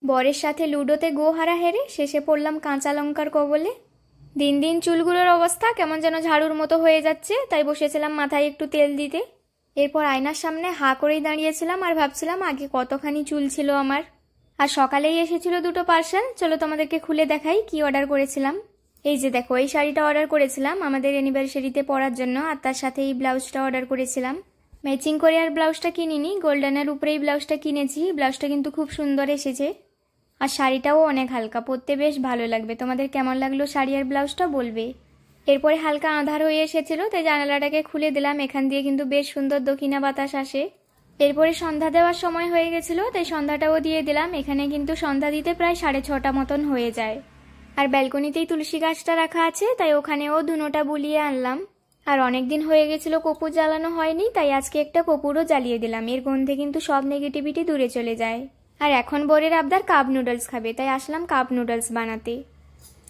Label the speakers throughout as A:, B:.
A: বরের সাথে লুডোতে গো হারা হেরে শেষে পড়লাম কাঁচা লঙ্কার কবলে। দিন দিন চুলগুলোর অবস্থা কেমন যেন ঝাড়ুর মতো হয়ে যাচ্ছে, তাই বসেছিলাম মাথায় একটু তেল দিতে। এরপর আয়নার সামনে হাঁ করেই দাঁড়িয়েছিলাম আর ভাবছিলাম আগে কতখানি চুল ছিল আমার। আর সকালেই এসেছিল দুটো পার্সেল, চলো তোমাদেরকে খুলে দেখাই কি অর্ডার করেছিলাম। এই যে দেখো, এই শাড়িটা অর্ডার করেছিলাম আমাদের অ্যানিভার্সারিতে পরার জন্য, আর তার সাথে এই ব্লাউজটা অর্ডার করেছিলাম। ম্যাচিং করে আর ব্লাউজটা কিনিনি, গোল্ডেনের উপরেই ব্লাউজটা কিনেছি। ব্লাউজটা কিন্তু খুব সুন্দর এসেছে, আর শাড়িটাও অনেক হালকা, পরতে বেশ ভালো লাগবে। তোমাদের কেমন লাগলো শাড়ি আর ব্লাউজটা বলবে। এরপরে হালকা আঁধার হয়ে এসেছিল, তাই জানালাটাকে খুলে দিলাম। এখান দিয়ে কিন্তু বেশ সুন্দর দক্ষিণা বাতাস আসে। এরপরে সন্ধ্যা দেওয়ার সময় হয়ে গেছিল, তাই সন্ধ্যাটাও দিয়ে দিলাম। এখানে কিন্তু সন্ধ্যা দিতে প্রায় 6:30 মতন হয়ে যায়। আর ব্যালকনিতেই তুলসী গাছটা রাখা আছে, তাই ওখানেও ধুনোটা বুলিয়ে আনলাম। আর অনেকদিন হয়ে গেছিল কর্পূর জ্বালানো হয়নি, তাই আজকে একটা কর্পূরও জ্বালিয়ে দিলাম। এর গন্ধে কিন্তু সব নেগেটিভিটি দূরে চলে যায়। আর এখন বরের আবদার কাপ নুডলস খাবে, তাই আসলাম কাপ নুডলস বানাতে।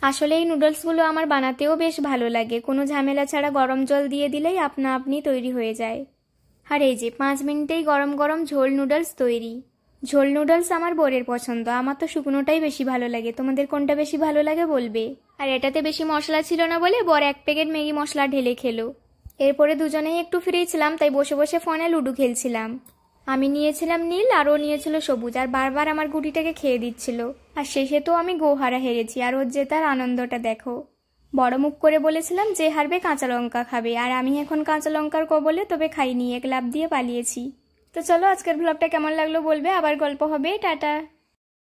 A: আসলে এই নুডলসগুলো আমার বানাতেও বেশ ভালো লাগে, কোনো ঝামেলা ছাড়া গরম জল দিয়ে দিলেই আপনা আপনি তৈরি হয়ে যায়। আর এই যে 5 মিনিটেই গরম গরম ঝোল নুডলস তৈরি। ঝোল নুডলস আমার বরের পছন্দ, আমার তো শুকনোটাই বেশি ভালো লাগে। তোমাদের কোনটা বেশি ভালো লাগে বলবে। আর এটাতে বেশি মশলা ছিল না বলে বর 1 প্যাকেট ম্যাগি মশলা ঢেলে খেলো। এরপরে দুজনেই একটু ফ্রি ছিলাম, তাই বসে বসে ফোনে লুডো খেলছিলাম। আমি নিয়েছিলাম নীল আর ও নিয়েছিল সবুজ, আর বারবার আমার গুটিটাকে খেয়ে দিচ্ছিল। আর শেষে তো আমি গোহারা হেরেছি, আর ওর জেতার আনন্দটা দেখো। বড় মুখ করে বলেছিলাম যে হারবে কাঁচা লঙ্কা খাবে, আর আমি এখন কাঁচা লঙ্কার কবলে তবে খাইনি, এক লাফ দিয়ে পালিয়েছি। তো চলো, আজকের ব্লগটা কেমন লাগলো বলবে। আবার গল্প হবে, টাটা।